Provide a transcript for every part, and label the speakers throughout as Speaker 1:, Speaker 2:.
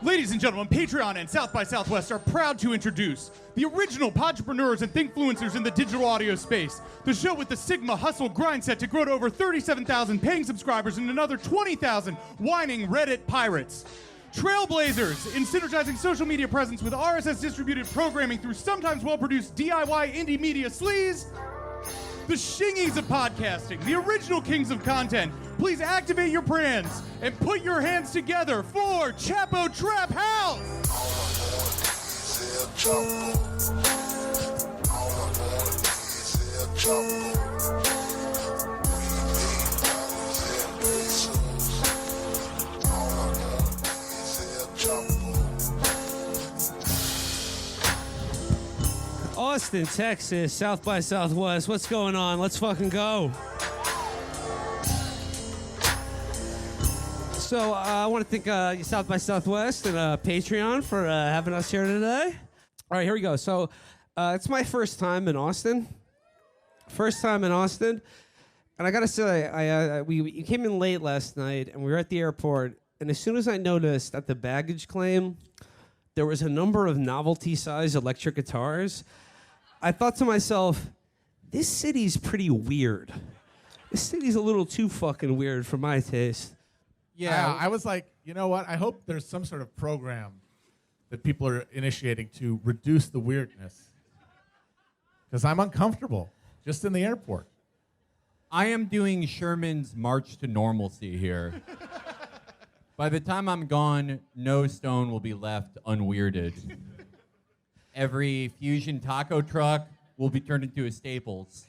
Speaker 1: Ladies and gentlemen, Patreon and South by Southwest are proud to introduce the original podpreneurs and thinkfluencers in the digital audio space. The show with the Sigma hustle grind set to grow to over 37,000 paying subscribers and another 20,000 whining Reddit pirates. Trailblazers in synergizing social media presence with RSS distributed programming through sometimes well-produced DIY indie media sleaze. The Shingies of podcasting, the original kings of content. Please activate your brands and put your hands together for Chapo Trap House.
Speaker 2: Austin, Texas, South by Southwest. What's going on? Let's fucking go. So I want to thank South by Southwest and Patreon for having us here today. All right, here we go. So it's my first time in Austin. And I got to say, we came in late last night, and we were at the airport. And as soon as I noticed at the baggage claim, there was a number of novelty-sized electric guitars, I thought to myself, this city's pretty weird. This city's a little too fucking weird for my taste.
Speaker 3: Yeah, I was like, you know what? I hope there's some sort of program that people are initiating to reduce the weirdness. Because I'm uncomfortable just in the airport.
Speaker 4: I am doing Sherman's march to normalcy here. By the time I'm gone, no stone will be left unweirded. Every fusion taco truck will be turned into a Staples.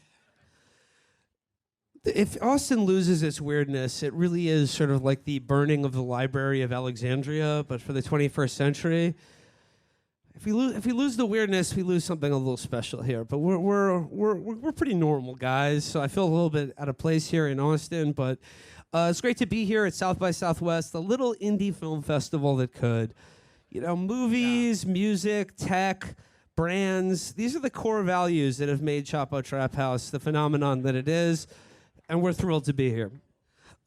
Speaker 2: If Austin loses its weirdness, it really is sort of like the burning of the Library of Alexandria, but for the 21st century. If we lose the weirdness, we lose something a little special here. But we're pretty normal guys, so I feel a little bit out of place here in Austin. But it's great to be here at South by Southwest, the little indie film festival that could. You know, movies, music, tech, brands. These are the core values that have made Chapo Trap House the phenomenon that it is, and we're thrilled to be here.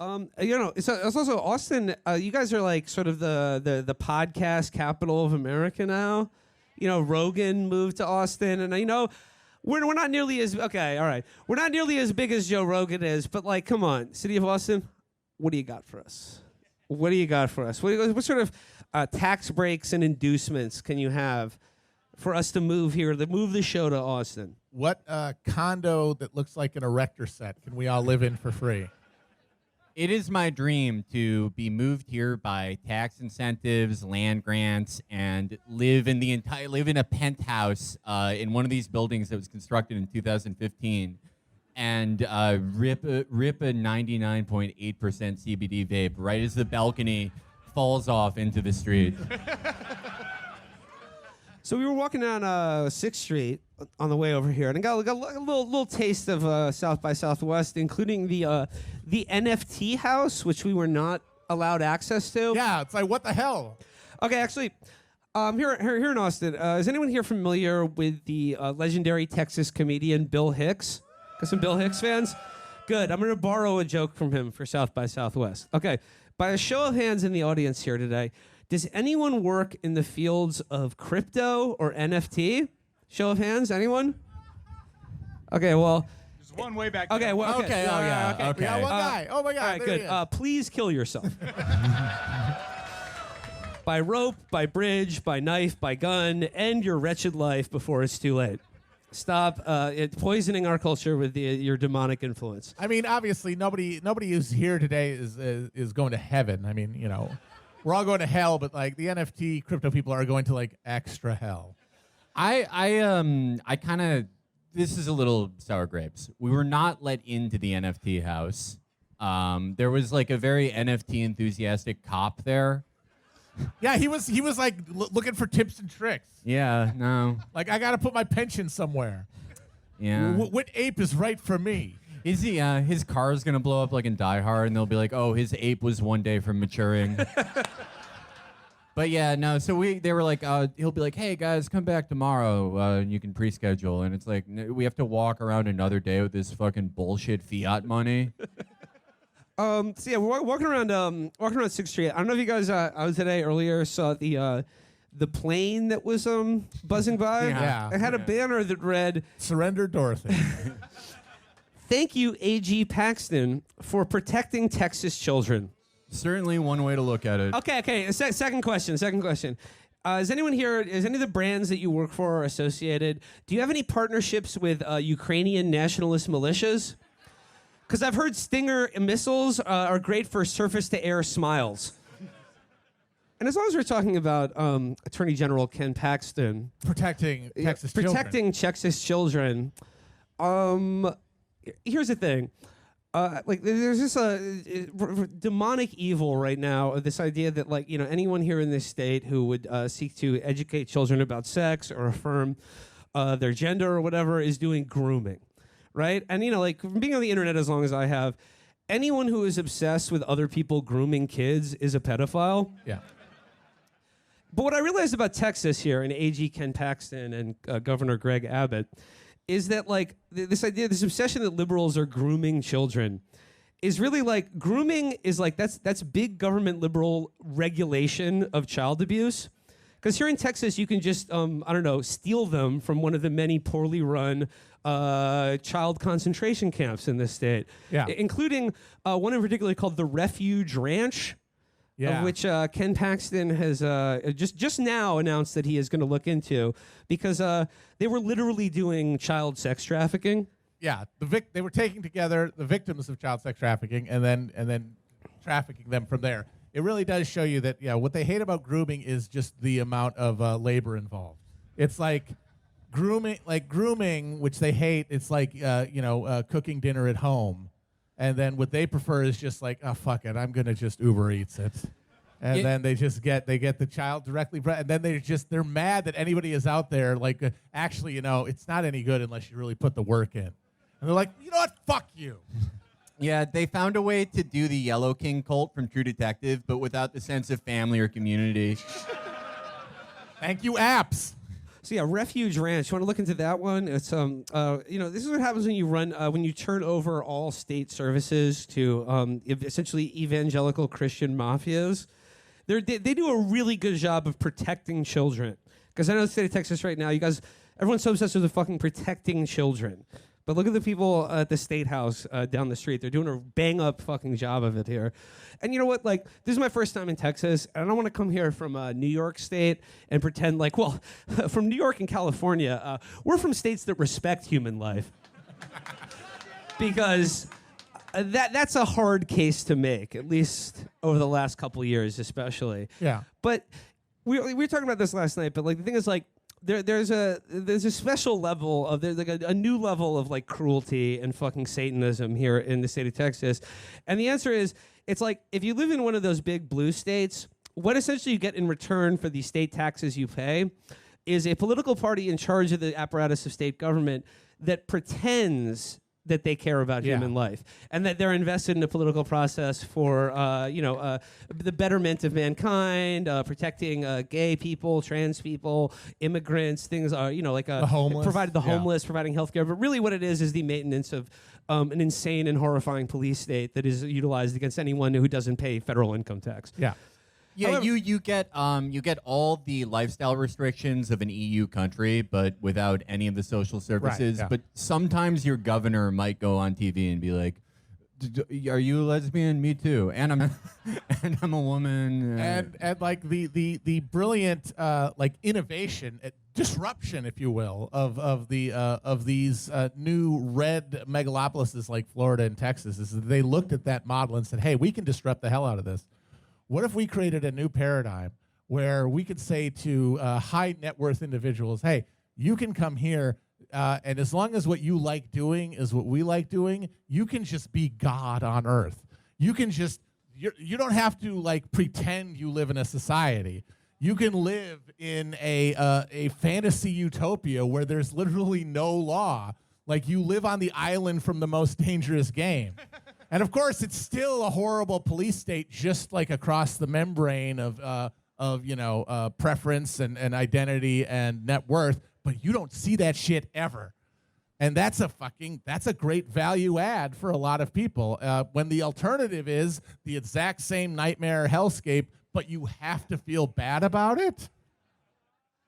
Speaker 2: You know, it's also Austin. You guys are like sort of the podcast capital of America now. You know, Rogan moved to Austin, and you know, we're not nearly as okay. All right, we're not nearly as big as Joe Rogan is, but like, come on, City of Austin, what do you got for us? What do you got for us? What sort of tax breaks and inducements can you have for us to move here, to move the show to Austin?
Speaker 3: What condo that looks like an erector set can we all live in for free?
Speaker 4: It is my dream to be moved here by tax incentives, land grants, and live in a penthouse in one of these buildings that was constructed in 2015, and rip a 99.8% CBD vape right as the balcony falls off into the street.
Speaker 2: So we were walking down 6th Street on the way over here, and I got a little taste of South by Southwest, including the NFT house, which we were not allowed access to.
Speaker 3: Yeah, it's like, what the hell?
Speaker 2: Okay, actually, here in Austin, is anyone here familiar with the legendary Texas comedian Bill Hicks? Got some Bill Hicks fans? Good. I'm going to borrow a joke from him for South by Southwest. Okay. By a show of hands in the audience here today, does anyone work in the fields of crypto or NFT? Show of hands, anyone? Okay, well.
Speaker 1: There's one way back.
Speaker 2: Okay, well, okay.
Speaker 4: Okay, oh yeah, okay.
Speaker 3: We got one guy. Oh my God.
Speaker 2: All right,
Speaker 3: there
Speaker 2: good.
Speaker 3: he is.
Speaker 2: Please kill yourself. By rope, by bridge, by knife, by gun, end your wretched life before it's too late. Stop poisoning our culture with your demonic influence.
Speaker 3: I mean, obviously, nobody who's here today is going to heaven. I mean, you know, we're all going to hell, but like the NFT crypto people are going to like extra hell.
Speaker 4: I kind of, this is a little sour grapes. We were not let into the NFT house. There was like a very NFT enthusiastic cop there.
Speaker 3: Yeah, he was like looking for tips and tricks.
Speaker 4: Yeah, no.
Speaker 3: Like, I got to put my pension somewhere.
Speaker 4: Yeah.
Speaker 3: What ape is right for me?
Speaker 4: Is he, his car is going to blow up like in Die Hard, and they'll be like, oh, his ape was one day from maturing. But yeah, no, so they were like, he'll be like, hey guys, come back tomorrow, and you can pre-schedule. And it's like, we have to walk around another day with this fucking bullshit fiat money.
Speaker 2: So yeah, we're walking around 6th Street. I don't know if you guys I was today earlier saw the plane that was buzzing by.
Speaker 3: Yeah.
Speaker 2: It had a banner that read,
Speaker 3: Surrender Dorothy.
Speaker 2: "Thank you, AG Paxton, for protecting Texas children."
Speaker 4: Certainly one way to look at it.
Speaker 2: Okay. Second question. Is anyone here? Is any of the brands that you work for or associated? Do you have any partnerships with Ukrainian nationalist militias? Because I've heard Stinger missiles are great for surface-to-air smiles. And as long as we're talking about Attorney General Ken Paxton
Speaker 3: Protecting Texas
Speaker 2: protecting Texas children, here's the thing. There's this demonic evil right now of this idea that anyone here in this state who would seek to educate children about sex or affirm their gender or whatever is doing grooming, right? And from being on the internet as long as I have, anyone who is obsessed with other people grooming kids is a pedophile.
Speaker 3: Yeah.
Speaker 2: But what I realized about Texas here and AG Ken Paxton and Governor Greg Abbott is that this obsession that liberals are grooming children is really grooming is that's big government liberal regulation of child abuse. Because here in Texas, you can just, steal them from one of the many poorly run child concentration camps in this state.
Speaker 3: Yeah.
Speaker 2: Including one in particular called the Refuge Ranch.
Speaker 3: Yeah.
Speaker 2: Of which Ken Paxton has just now announced that he is going to look into because they were literally doing child sex trafficking.
Speaker 3: Yeah. They were taking together the victims of child sex trafficking and then trafficking them from there. It really does show you that what they hate about grooming is just the amount of labor involved. It's like grooming, which they hate. It's like cooking dinner at home. And then what they prefer is just oh, fuck it, I'm going to just Uber Eats it. And then they get the child directly, and then they're mad that anybody is out there actually, it's not any good unless you really put the work in. And they're like, you know what, fuck you.
Speaker 4: Yeah, they found a way to do the Yellow King cult from True Detective, but without the sense of family or community.
Speaker 3: Thank you, apps.
Speaker 2: So yeah, Refuge Ranch. You want to look into that one? It's this is what happens when you turn over all state services to essentially evangelical Christian mafias. They do a really good job of protecting children. Because I know the state of Texas right now, everyone's so obsessed with fucking protecting children. But look at the people at the State House down the street. They're doing a bang-up fucking job of it here. And you know what? This is my first time in Texas, and I don't want to come here from New York State and pretend from New York and California, we're from states that respect human life. Because that's a hard case to make, at least over the last couple of years especially.
Speaker 3: Yeah.
Speaker 2: But we were talking about this last night, but the thing is there's a special level of there's a new level of cruelty and fucking Satanism here in the state of Texas, and the answer is it's if you live in one of those big blue states, what essentially you get in return for the state taxes you pay is a political party in charge of the apparatus of state government that pretends that they care about human life and that they're invested in a political process for the betterment of mankind, protecting gay people, trans people, immigrants, things
Speaker 3: the homeless,
Speaker 2: providing healthcare. But really, what it is the maintenance of an insane and horrifying police state that is utilized against anyone who doesn't pay federal income tax.
Speaker 3: Yeah.
Speaker 4: Yeah,
Speaker 2: However,
Speaker 4: you get all the lifestyle restrictions of an EU country, but without any of the social services.
Speaker 3: Right, yeah.
Speaker 4: But sometimes your governor might go on TV and be like, "Are you a lesbian? Me too, and I'm a woman."
Speaker 3: And the brilliant innovation, disruption, if you will, of these new red megalopolises like Florida and Texas is that they looked at that model and said, "Hey, we can disrupt the hell out of this. What if we created a new paradigm where we could say to high net worth individuals, hey, you can come here, and as long as what you like doing is what we like doing, you can just be God on earth. You can just, you don't have to pretend you live in a society. You can live in a fantasy utopia where there's literally no law. You live on the island from The Most Dangerous Game." And of course, it's still a horrible police state, just across the membrane of preference and identity and net worth. But you don't see that shit ever. And that's a great value add for a lot of people. When the alternative is the exact same nightmare hellscape, but you have to feel bad about it.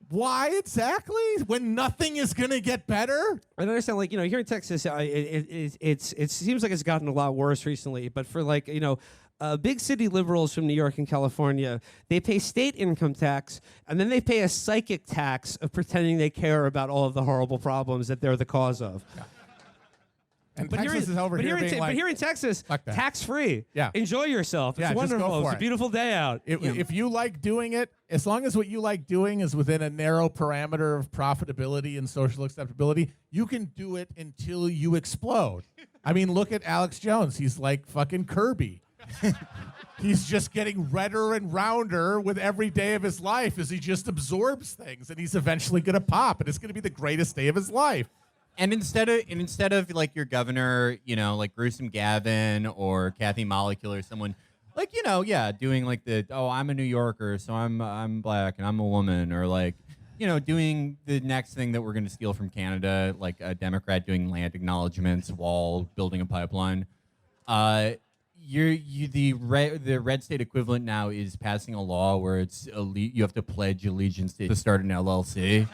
Speaker 3: Why exactly? When nothing is going to get better?
Speaker 2: I understand, like, here in Texas, it seems like it's gotten a lot worse recently. But for, like, big city liberals from New York and California, they pay state income tax, and then they pay a psychic tax of pretending they care about all of the horrible problems that they're the cause of. Yeah.
Speaker 3: And Texas is over here being like,
Speaker 2: but here in Texas, tax-free.
Speaker 3: Yeah.
Speaker 2: Enjoy yourself. It's
Speaker 3: Yeah, just go
Speaker 2: wonderful.
Speaker 3: for
Speaker 2: It's
Speaker 3: it.
Speaker 2: a beautiful day out.
Speaker 3: If you like doing it, as long as what you like doing is within a narrow parameter of profitability and social acceptability, you can do it until you explode. I mean, look at Alex Jones. He's like fucking Kirby. He's just getting redder and rounder with every day of his life as he just absorbs things, and he's eventually going to pop, and it's going to be the greatest day of his life.
Speaker 4: And instead of like your governor, like Gruesome Gavin or Kathy Molecule or someone, like, doing like I'm a New Yorker, so I'm black and I'm a woman, or like, doing the next thing that we're going to steal from Canada, like a Democrat doing land acknowledgements while building a pipeline. The red state equivalent now is passing a law where it's you have to pledge allegiance to start an LLC.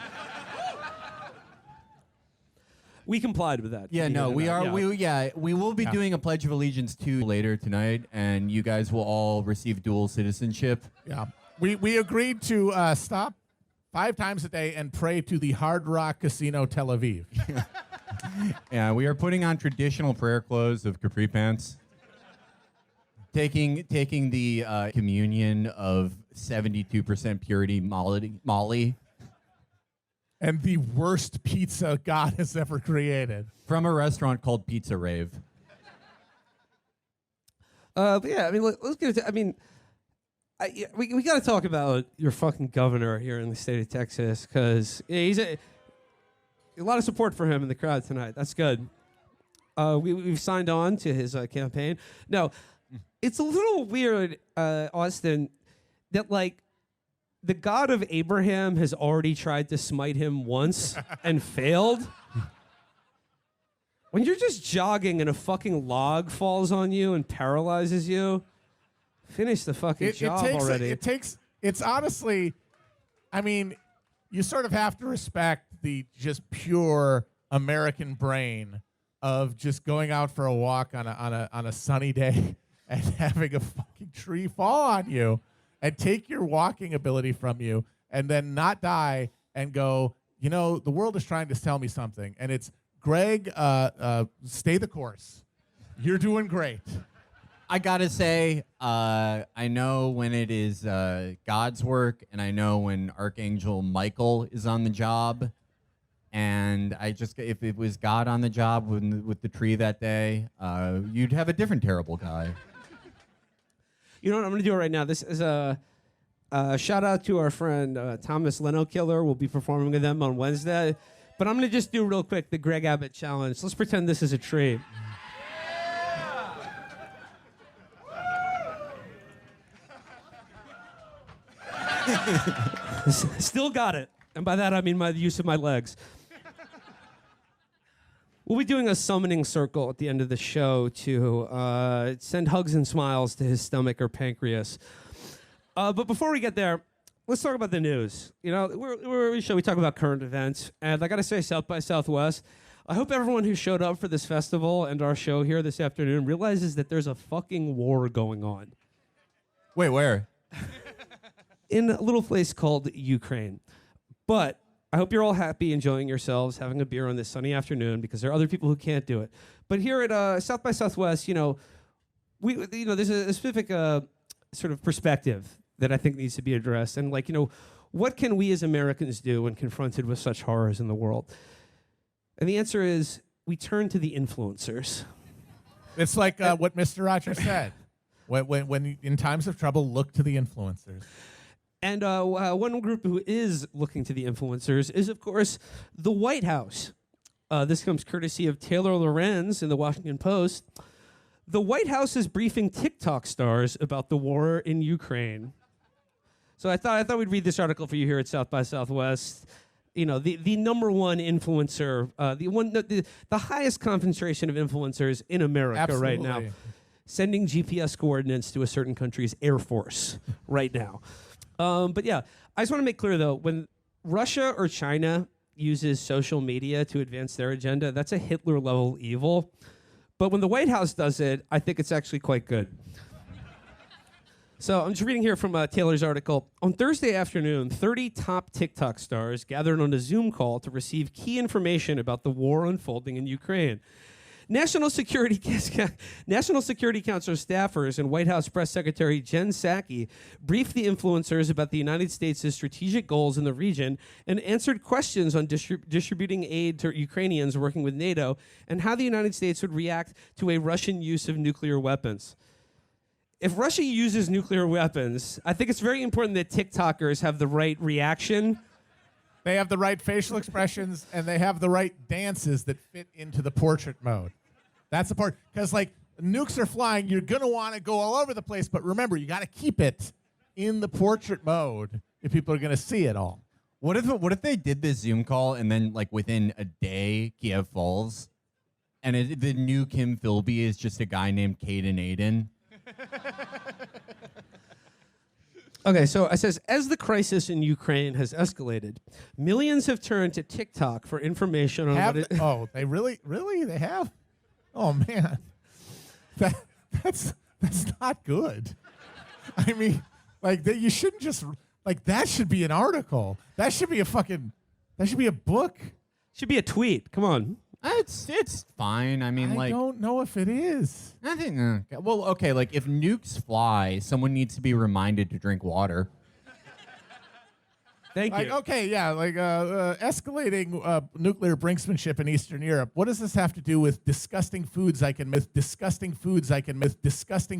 Speaker 2: We complied with that.
Speaker 4: Yeah, no, we are.
Speaker 2: Yeah.
Speaker 4: We will be doing a Pledge of Allegiance too later tonight, and you guys will all receive dual citizenship.
Speaker 3: Yeah, we agreed to stop 5 times a day and pray to the Hard Rock Casino Tel Aviv.
Speaker 4: Yeah, we are putting on traditional prayer clothes of capri pants. Taking the communion of 72% purity Molly.
Speaker 3: And the worst pizza God has ever created.
Speaker 4: From a restaurant called Pizza Rave.
Speaker 2: But yeah, I mean, let's get into. I mean, we got to talk about your fucking governor here in the state of Texas, because he's a lot of support for him in the crowd tonight. That's good. We've signed on to his campaign. Now, it's a little weird, Austin, that like the God of Abraham has already tried to smite him once and failed. When you're just jogging and a fucking log falls on you and paralyzes you, finish the fucking job already.
Speaker 3: It's honestly, I mean, you sort of have to respect the just pure American brain of just going out for a walk on a sunny day and having a fucking tree fall on you and take your walking ability from you and then not die and go, the world is trying to tell me something. And it's, Greg, stay the course. You're doing great.
Speaker 4: I gotta say, I know when it is God's work, and I know when Archangel Michael is on the job. And if it was God on the job with the tree that day, you'd have a different terrible guy.
Speaker 2: You know what I'm going to do right now? This is a shout out to our friend Thomas Leno Killer. We'll be performing with them on Wednesday. But I'm going to just do real quick the Greg Abbott challenge. Let's pretend this is a tree. Still got it. And by that I mean the use of my legs. We'll be doing a summoning circle at the end of the show to send hugs and smiles to his stomach or pancreas. But before we get there, let's talk about the news. We're a show, we talk about current events. And I got to say, South by Southwest, I hope everyone who showed up for this festival and our show here this afternoon realizes that there's a fucking war going on.
Speaker 4: Wait, where?
Speaker 2: In a little place called Ukraine. But I hope you're all happy, enjoying yourselves, having a beer on this sunny afternoon, because there are other people who can't do it. But here at South by Southwest, there's a specific sort of perspective that I think needs to be addressed. And what can we as Americans do when confronted with such horrors in the world? And the answer is we turn to the influencers.
Speaker 3: It's like what Mr. Rogers said. When in times of trouble, look to the influencers.
Speaker 2: And one group who is looking to the influencers is, of course, the White House. This comes courtesy of Taylor Lorenz in the Washington Post. The White House is briefing TikTok stars about the war in Ukraine. So I thought we'd read this article for you here at South by Southwest. the number one influencer, the highest concentration of influencers in America right now,
Speaker 3: Absolutely.
Speaker 2: sending GPS coordinates to a certain country's air force right now. But yeah, I just want to make clear though, when Russia or China uses social media to advance their agenda, that's a Hitler level evil. But when the White House does it, I think it's actually quite good. So I'm just reading here from Taylor's article. On Thursday afternoon, 30 top TikTok stars gathered on a Zoom call to receive key information about the war unfolding in Ukraine. National Security Council staffers and White House Press Secretary Jen Psaki briefed the influencers about the United States' strategic goals in the region and answered questions on distributing aid to Ukrainians working with NATO and how the United States would react to a Russian use of nuclear weapons. If Russia uses nuclear weapons, I think it's very important that TikTokers have the right reaction.
Speaker 3: They have the right facial expressions, and they have the right dances that fit into the portrait mode. That's the part. Because, like, nukes are flying, you're going to want to go all over the place. But remember, you got to keep it in the portrait mode if people are going to see it all.
Speaker 4: What if they did this Zoom call and then, like, within a day, Kiev falls, and the new Kim Philby is just a guy named Caden Aiden?
Speaker 2: Okay, so it says, as the crisis in Ukraine has escalated, millions have turned to TikTok for information on what it...
Speaker 3: Oh, they really? They have? Oh, man. That's not good. I mean, like, you shouldn't just... Like, that should be an article. That should be a book.
Speaker 2: Should be a tweet. Come on.
Speaker 4: It's fine. I mean,
Speaker 3: I don't know if it is.
Speaker 4: I think. Well, okay. Like, if nukes fly, someone needs to be reminded to drink water.
Speaker 2: Thank
Speaker 3: Like,
Speaker 2: you.
Speaker 3: okay, yeah, like escalating nuclear brinksmanship in Eastern Europe. What does this have to do with disgusting foods I can miss? Disgusting foods I can miss? Disgusting